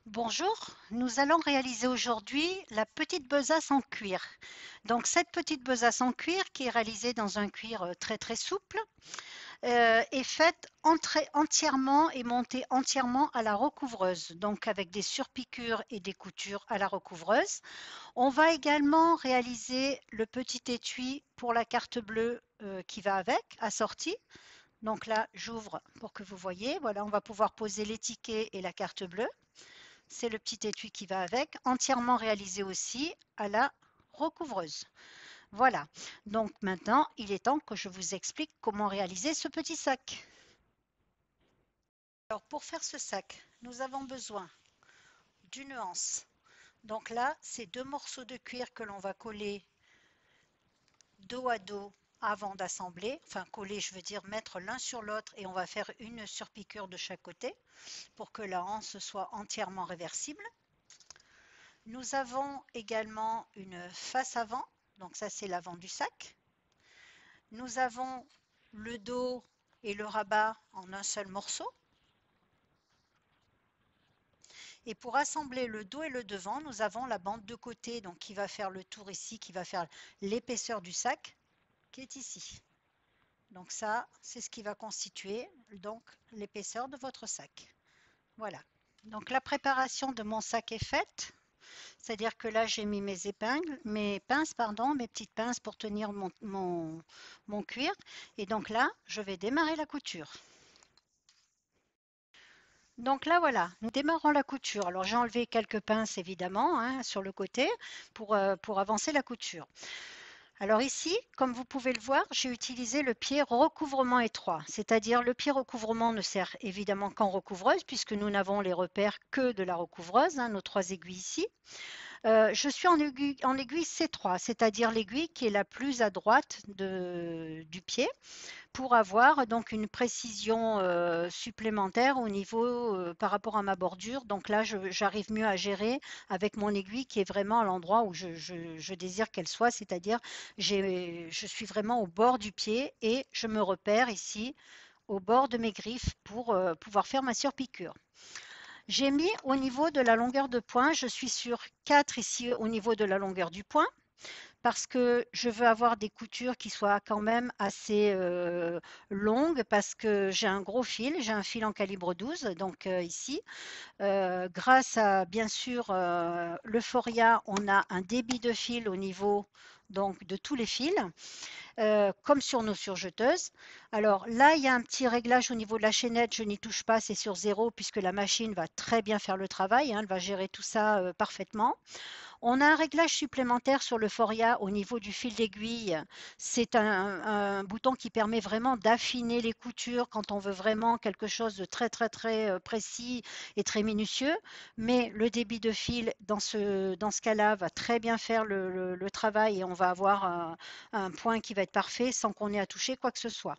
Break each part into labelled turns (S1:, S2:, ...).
S1: Bonjour, nous allons réaliser aujourd'hui la petite besace en cuir. Donc cette petite besace en cuir qui est réalisée dans un cuir très souple est faite entièrement et montée entièrement à la recouvreuse, donc avec des surpiqûres et des coutures à la recouvreuse. On va également réaliser le petit étui pour la carte bleue qui va avec, assortie. Donc là, j'ouvre pour que vous voyez. Voilà, on va pouvoir poser les tickets et la carte bleue. C'est le petit étui qui va avec, entièrement réalisé aussi à la recouvreuse. Voilà, donc maintenant, il est temps que je vous explique comment réaliser ce petit sac. Alors pour faire ce sac, nous avons besoin d'une anse. Donc là, c'est deux morceaux de cuir que l'on va coller dos à dos avant d'assembler. Enfin, coller, je veux dire mettre l'un sur l'autre et on va faire une surpiqûre de chaque côté pour que la anse soit entièrement réversible. Nous avons également une face avant, donc ça c'est l'avant du sac. Nous avons le dos et le rabat en un seul morceau. Et pour assembler le dos et le devant, nous avons la bande de côté donc qui va faire le tour ici, qui va faire l'épaisseur du sac qui est ici. Donc ça, c'est ce qui va constituer donc l'épaisseur de votre sac. Voilà. Donc la préparation de mon sac est faite. C'est-à-dire que là, j'ai mis mes épingles, mes pinces, pardon, mes petites pinces pour tenir mon cuir. Et donc là, je vais démarrer la couture. Donc là, voilà, nous démarrons la couture. Alors j'ai enlevé quelques pinces évidemment hein, sur le côté pour avancer la couture. Alors ici, comme vous pouvez le voir, j'ai utilisé le pied recouvrement étroit, c'est-à-dire le pied recouvrement ne sert évidemment qu'en recouvreuse puisque nous n'avons les repères que de la recouvreuse, hein, nos trois aiguilles ici. Je suis en aiguille C3, c'est-à-dire l'aiguille qui est la plus à droite du pied pour avoir donc une précision supplémentaire au niveau par rapport à ma bordure. Donc là, j'arrive mieux à gérer avec mon aiguille qui est vraiment à l'endroit où je désire qu'elle soit, c'est-à-dire je suis vraiment au bord du pied et je me repère ici au bord de mes griffes pour pouvoir faire ma surpiqûre. J'ai mis au niveau de la longueur de pointe, je suis sur 4 ici au niveau de la longueur du point parce que je veux avoir des coutures qui soient quand même assez longues parce que j'ai un gros fil, j'ai un fil en calibre 12 donc ici. Grâce à bien sûr l'Euphoria, on a un débit de fil au niveau donc de tous les fils comme sur nos surjeteuses. Alors là, il y a un petit réglage au niveau de la chaînette, je n'y touche pas, c'est sur 0 puisque la machine va très bien faire le travail, hein, elle va gérer tout ça parfaitement. On a un réglage supplémentaire sur l'Euphoria au niveau du fil d'aiguille. C'est un bouton qui permet vraiment d'affiner les coutures quand on veut vraiment quelque chose de très précis et très minutieux. Mais le débit de fil dans ce cas-là va très bien faire le travail et on va avoir un point qui va être parfait sans qu'on ait à toucher quoi que ce soit.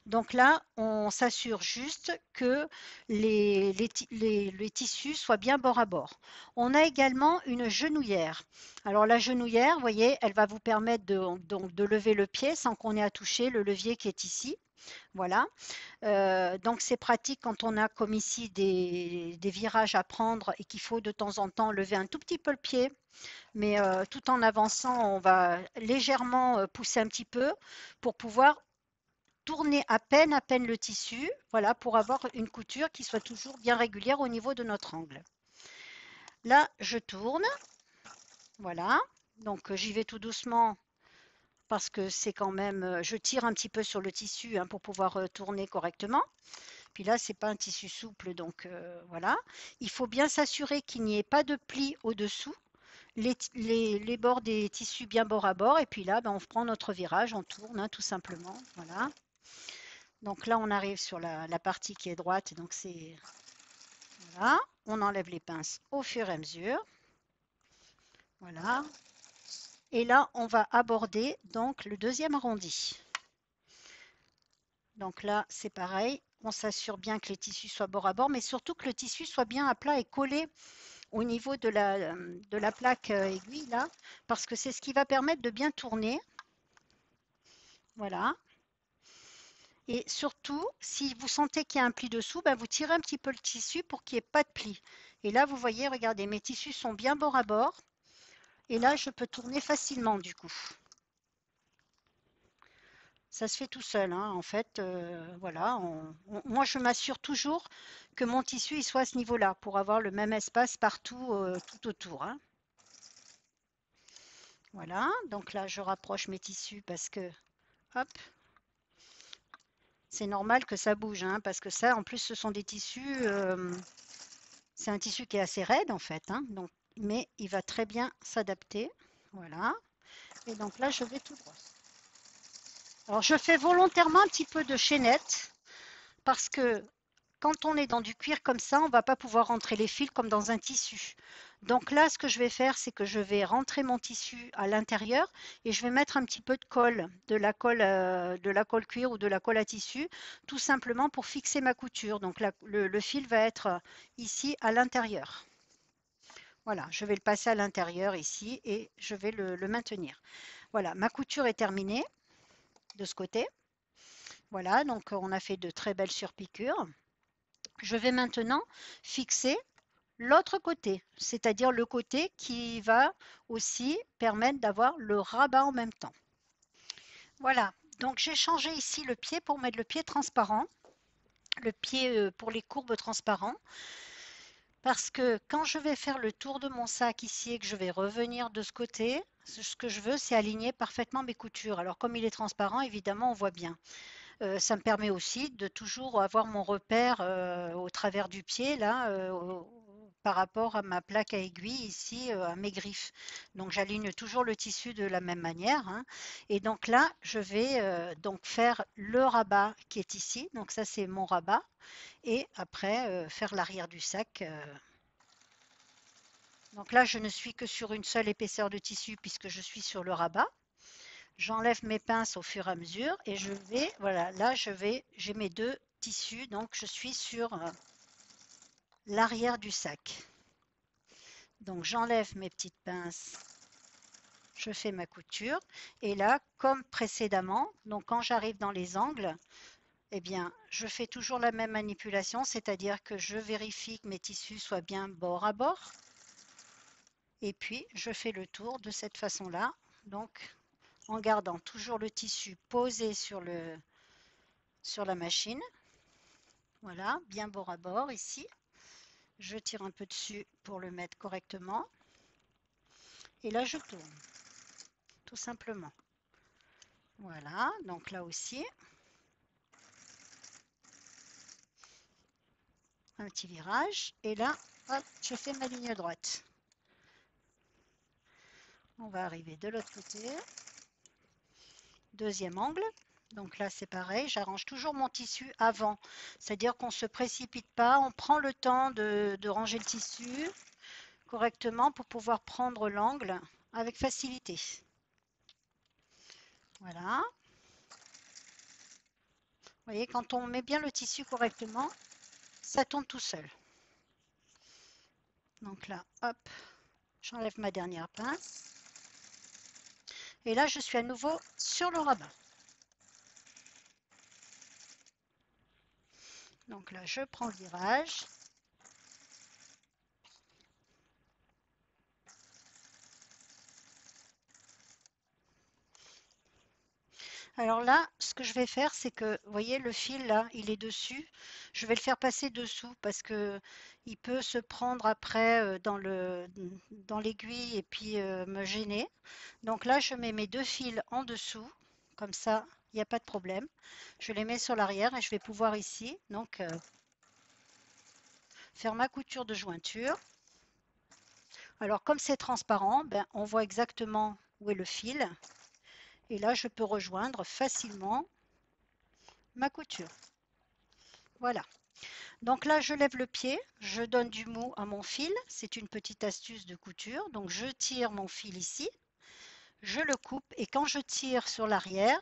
S1: Donc là, on s'assure juste que les tissus soient bien bord à bord. On a également une genouillère. Alors la genouillère, vous voyez, elle va vous permettre de lever le pied sans qu'on ait à toucher le levier qui est ici. Voilà. Donc c'est pratique quand on a comme ici des virages à prendre et qu'il faut de temps en temps lever un tout petit peu le pied. Mais tout en avançant, on va légèrement pousser un petit peu pour pouvoir tourner à peine le tissu, voilà, pour avoir une couture qui soit toujours bien régulière au niveau de notre angle. Là, je tourne, voilà, donc j'y vais tout doucement parce que c'est quand même, je tire un petit peu sur le tissu hein, pour pouvoir tourner correctement. Puis là, c'est pas un tissu souple, donc voilà. Il faut bien s'assurer qu'il n'y ait pas de plis au-dessous. Les bords des tissus bien bord à bord et puis là ben, on prend notre virage, on tourne hein, tout simplement, voilà. Donc là, on arrive sur la partie qui est droite. Donc c'est voilà. On enlève les pinces au fur et à mesure. Voilà. Et là, on va aborder donc le deuxième arrondi. Donc là, c'est pareil. On s'assure bien que les tissus soient bord à bord, mais surtout que le tissu soit bien à plat et collé au niveau de la plaque aiguille là, parce que c'est ce qui va permettre de bien tourner. Voilà. Et surtout, si vous sentez qu'il y a un pli dessous, ben vous tirez un petit peu le tissu pour qu'il n'y ait pas de pli. Et là, vous voyez, regardez, mes tissus sont bien bord à bord. Et là, je peux tourner facilement du coup. Ça se fait tout seul, hein, en fait. Voilà, moi, je m'assure toujours que mon tissu il soit à ce niveau-là pour avoir le même espace partout, tout autour, hein. Voilà, donc là, je rapproche mes tissus parce que, hop, c'est normal que ça bouge, hein, parce que ça, en plus, ce sont des tissus, c'est un tissu qui est assez raide, en fait, hein, donc, mais il va très bien s'adapter. Voilà, et donc là, je vais tout droit. Alors, je fais volontairement un petit peu de chaînette parce que quand on est dans du cuir comme ça, on ne va pas pouvoir rentrer les fils comme dans un tissu. Donc là, ce que je vais faire, c'est que je vais rentrer mon tissu à l'intérieur et je vais mettre un petit peu de colle, de la colle cuir ou de la colle à tissu, tout simplement pour fixer ma couture. Donc le fil va être ici à l'intérieur. Voilà, je vais le passer à l'intérieur ici et je vais le maintenir. Voilà, ma couture est terminée de ce côté. Voilà, donc on a fait de très belles surpiqûres. Je vais maintenant fixer l'autre côté, c'est-à-dire le côté qui va aussi permettre d'avoir le rabat en même temps. Voilà, donc j'ai changé ici le pied pour mettre le pied transparent, le pied pour les courbes transparents, parce que quand je vais faire le tour de mon sac ici et que je vais revenir de ce côté, ce que je veux, c'est aligner parfaitement mes coutures. Alors comme il est transparent, évidemment, on voit bien. Ça me permet aussi de toujours avoir mon repère au travers du pied, là, par rapport à ma plaque à aiguille ici, à mes griffes. Donc j'aligne toujours le tissu de la même manière, hein. Et donc là, je vais donc faire le rabat qui est ici. Donc ça, c'est mon rabat. Et après, faire l'arrière du sac. Donc là, je ne suis que sur une seule épaisseur de tissu puisque je suis sur le rabat. J'enlève mes pinces au fur et à mesure et je vais, voilà, là j'ai mes deux tissus, donc je suis sur l'arrière du sac. Donc j'enlève mes petites pinces, je fais ma couture et là, comme précédemment, donc quand j'arrive dans les angles, eh bien, je fais toujours la même manipulation, c'est-à-dire que je vérifie que mes tissus soient bien bord à bord et puis je fais le tour de cette façon-là, donc en gardant toujours le tissu posé sur la machine. Voilà, bien bord à bord ici. Je tire un peu dessus pour le mettre correctement. Et là, je tourne, tout simplement. Voilà, donc là aussi, un petit virage. Et là, hop, je fais ma ligne droite. On va arriver de l'autre côté. Deuxième angle. Donc là, c'est pareil, j'arrange toujours mon tissu avant. C'est-à-dire qu'on ne se précipite pas, on prend le temps de ranger le tissu correctement pour pouvoir prendre l'angle avec facilité. Voilà. Vous voyez, quand on met bien le tissu correctement, ça tourne tout seul. Donc là, hop, j'enlève ma dernière pince. Et là, je suis à nouveau sur le rabat. Donc là, je prends le virage. Alors là, ce que je vais faire, c'est que, vous voyez, le fil là, il est dessus. Je vais le faire passer dessous parce que il peut se prendre après dans l'aiguille et puis me gêner. Donc là, je mets mes deux fils en dessous, comme ça, il n'y a pas de problème. Je les mets sur l'arrière et je vais pouvoir ici, donc faire ma couture de jointure. Alors comme c'est transparent, ben, on voit exactement où est le fil. Et là, je peux rejoindre facilement ma couture. Voilà. Donc là, je lève le pied, je donne du mou à mon fil. C'est une petite astuce de couture. Donc je tire mon fil ici, je le coupe et quand je tire sur l'arrière,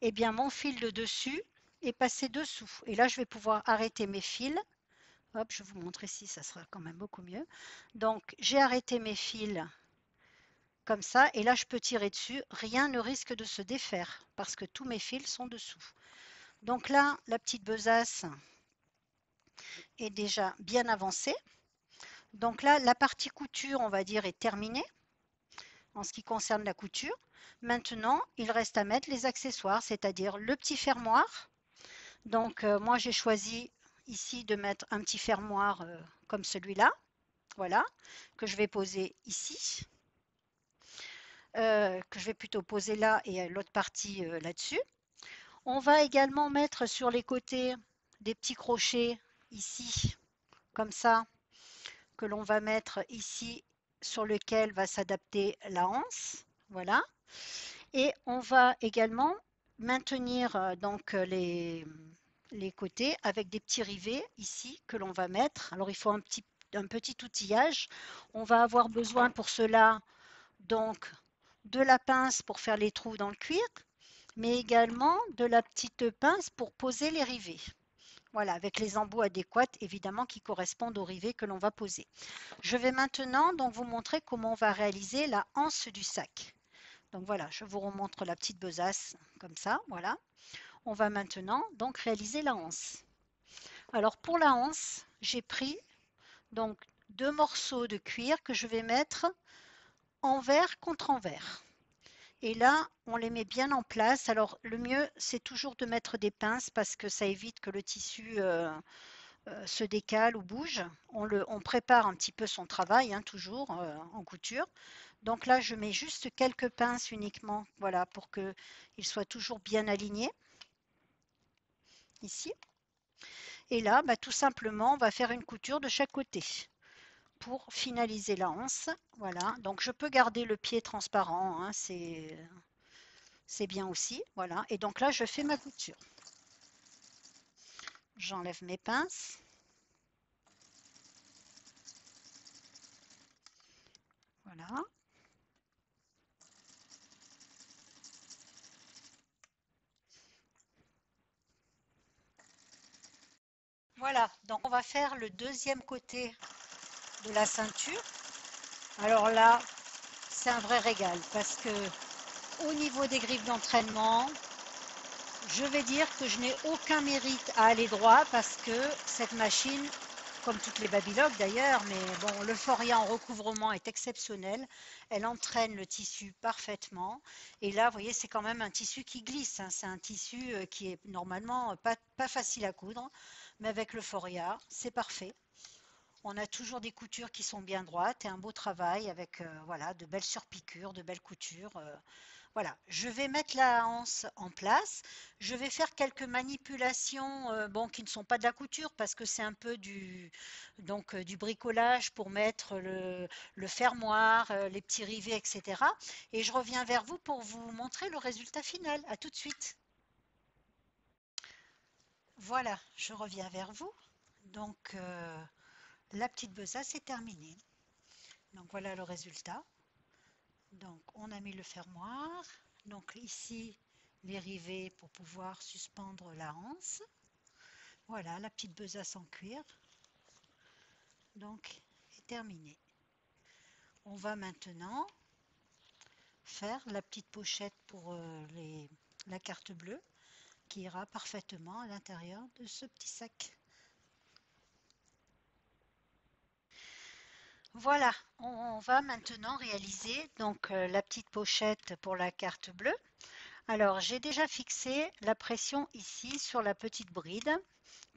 S1: eh bien mon fil de dessus est passé dessous. Et là, je vais pouvoir arrêter mes fils. Hop, je vous montre ici, ça sera quand même beaucoup mieux. Donc j'ai arrêté mes fils comme ça et là je peux tirer dessus. Rien ne risque de se défaire parce que tous mes fils sont dessous. Donc là, la petite besace est déjà bien avancée. Donc là, la partie couture, on va dire, est terminée en ce qui concerne la couture. Maintenant, il reste à mettre les accessoires, c'est-à-dire le petit fermoir. Donc moi, j'ai choisi ici de mettre un petit fermoir comme celui-là, voilà, que je vais poser ici, que je vais plutôt poser là et l'autre partie là-dessus. On va également mettre sur les côtés des petits crochets ici, comme ça, que l'on va mettre ici, sur lequel va s'adapter la anse. Voilà. Et on va également maintenir donc les côtés avec des petits rivets ici que l'on va mettre. Alors il faut un petit outillage. On va avoir besoin pour cela donc de la pince pour faire les trous dans le cuir, mais également de la petite pince pour poser les rivets. Voilà, avec les embouts adéquats évidemment qui correspondent aux rivets que l'on va poser. Je vais maintenant donc vous montrer comment on va réaliser la anse du sac. Donc voilà, je vous remontre la petite besace comme ça, voilà. On va maintenant donc réaliser la anse. Alors pour la anse, j'ai pris donc 2 morceaux de cuir que je vais mettre envers contre envers. Et là, on les met bien en place. Alors le mieux, c'est toujours de mettre des pinces parce que ça évite que le tissu se décale ou bouge. On prépare un petit peu son travail, hein, toujours en couture. Donc là, je mets juste quelques pinces uniquement, voilà, pour qu'il soit toujours bien aligné, ici. Et là, bah, tout simplement, on va faire une couture de chaque côté pour finaliser la anse. Voilà, donc je peux garder le pied transparent, hein, c'est bien aussi. Voilà, et donc là, je fais ma couture. J'enlève mes pinces. Voilà. Voilà, donc on va faire le deuxième côté de la ceinture. Alors là, c'est un vrai régal parce que au niveau des griffes d'entraînement, je vais dire que je n'ai aucun mérite à aller droit parce que cette machine, comme toutes les Babylock d'ailleurs, mais bon, le Foria en recouvrement est exceptionnel. Elle entraîne le tissu parfaitement. Et là, vous voyez, c'est quand même un tissu qui glisse, hein. C'est un tissu qui est normalement pas facile à coudre, mais avec le Foria, c'est parfait. On a toujours des coutures qui sont bien droites et un beau travail avec voilà, de belles surpiqûres, de belles coutures. Voilà, je vais mettre la anse en place. Je vais faire quelques manipulations bon, qui ne sont pas de la couture parce que c'est un peu du bricolage pour mettre le fermoir, les petits rivets, etc. Et je reviens vers vous pour vous montrer le résultat final. À tout de suite. Voilà, je reviens vers vous. Donc, la petite besace est terminée. Donc, voilà le résultat. Donc, on a mis le fermoir. Donc, ici, les rivets pour pouvoir suspendre la anse. Voilà, la petite besace en cuir. Donc, est terminée. On va maintenant faire la petite pochette pour la carte bleue qui ira parfaitement à l'intérieur de ce petit sac. Voilà, on va maintenant réaliser donc la petite pochette pour la carte bleue. Alors, j'ai déjà fixé la pression ici sur la petite bride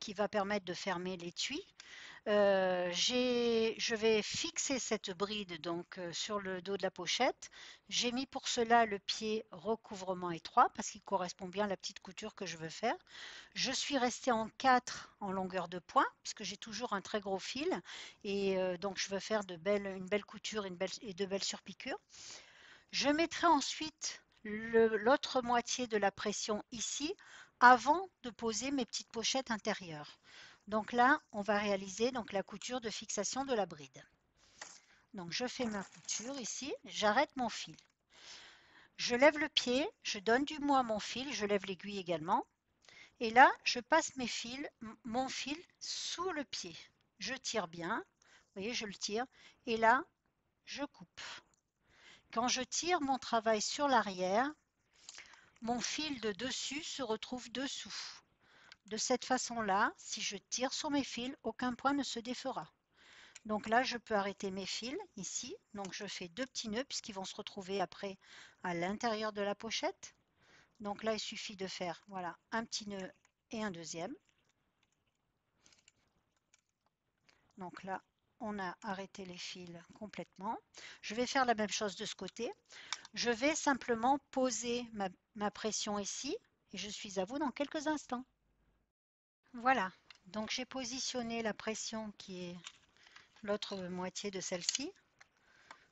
S1: qui va permettre de fermer l'étui. Je vais fixer cette bride donc sur le dos de la pochette. J'ai mis pour cela le pied recouvrement étroit parce qu'il correspond bien à la petite couture que je veux faire. Je suis restée en 4 en longueur de point puisque j'ai toujours un très gros fil et donc je veux faire une belle couture et de belles surpiqûres. Je mettrai ensuite l'autre moitié de la pression ici avant de poser mes petites pochettes intérieures. Donc là, on va réaliser donc la couture de fixation de la bride. Donc je fais ma couture ici, j'arrête mon fil. Je lève le pied, je donne du mou à mon fil, je lève l'aiguille également. Et là, je passe mon fil sous le pied. Je tire bien, vous voyez, je le tire. Et là, je coupe. Quand je tire mon travail sur l'arrière, mon fil de dessus se retrouve dessous. de cette façon-là, si je tire sur mes fils, aucun point ne se défera. Donc là, je peux arrêter mes fils ici. Donc je fais 2 petits nœuds puisqu'ils vont se retrouver après à l'intérieur de la pochette. Donc là, il suffit de faire voilà, un petit nœud et un deuxième. Donc là, on a arrêté les fils complètement. Je vais faire la même chose de ce côté. Je vais simplement poser ma pression ici et je suis à vous dans quelques instants. Voilà, donc j'ai positionné la pression qui est l'autre moitié de celle-ci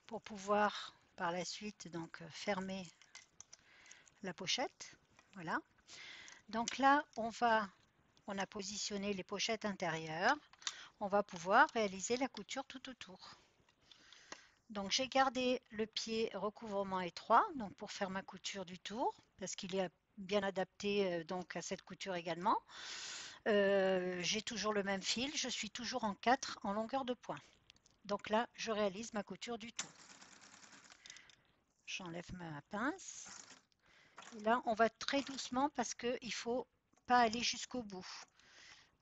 S1: pour pouvoir par la suite donc fermer la pochette. Voilà. Donc là, on a positionné les pochettes intérieures. On va pouvoir réaliser la couture tout autour. Donc j'ai gardé le pied recouvrement étroit donc pour faire ma couture du tour parce qu'il est bien adapté donc à cette couture également. J'ai toujours le même fil, je suis toujours en 4 en longueur de point. Donc là, je réalise ma couture du tour. J'enlève ma pince. Et là, on va très doucement parce qu'il ne faut pas aller jusqu'au bout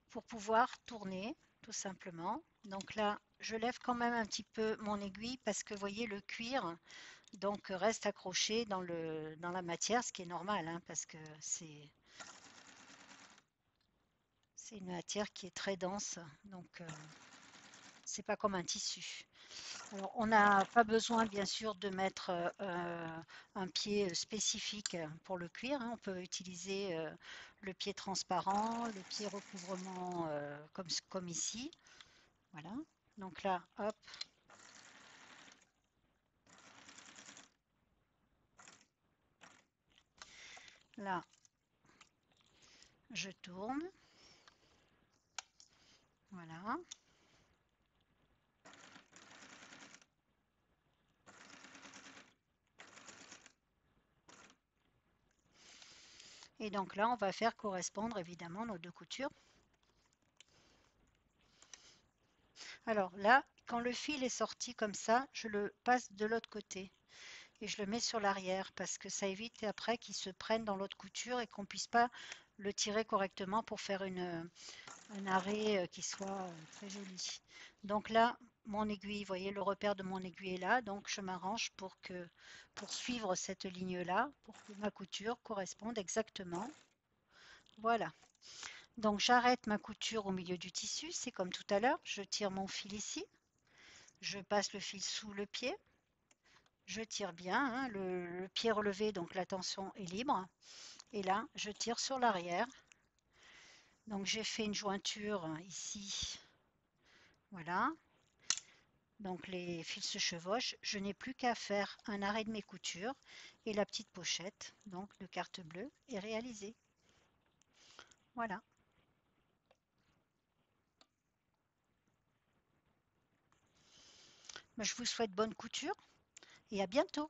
S1: pour pouvoir tourner tout simplement. Donc là, je lève quand même un petit peu mon aiguille parce que vous voyez le cuir donc reste accroché dans la matière, ce qui est normal hein, parce que c'est une matière qui est très dense, donc c'est pas comme un tissu. Alors, on n'a pas besoin bien sûr de mettre un pied spécifique pour le cuir, hein. On peut utiliser le pied transparent, le pied recouvrement comme ici. Voilà. Donc là, hop. Là, je tourne. Voilà. Et donc là, on va faire correspondre évidemment nos deux coutures. Alors là, quand le fil est sorti comme ça, je le passe de l'autre côté et je le mets sur l'arrière parce que ça évite après qu'il se prenne dans l'autre couture et qu'on puisse pas le tirer correctement pour faire un arrêt qui soit très joli. Donc là, mon aiguille, vous voyez le repère de mon aiguille est là, donc je m'arrange pour suivre cette ligne-là, pour que ma couture corresponde exactement. Voilà. Donc j'arrête ma couture au milieu du tissu, c'est comme tout à l'heure, je tire mon fil ici, je passe le fil sous le pied, je tire bien, hein, le pied relevé, donc la tension est libre, et là je tire sur l'arrière. Donc j'ai fait une jointure ici, voilà. Donc les fils se chevauchent, je n'ai plus qu'à faire un arrêt de mes coutures et la petite pochette, donc de carte bleue, est réalisée. Voilà. Je vous souhaite bonne couture et à bientôt.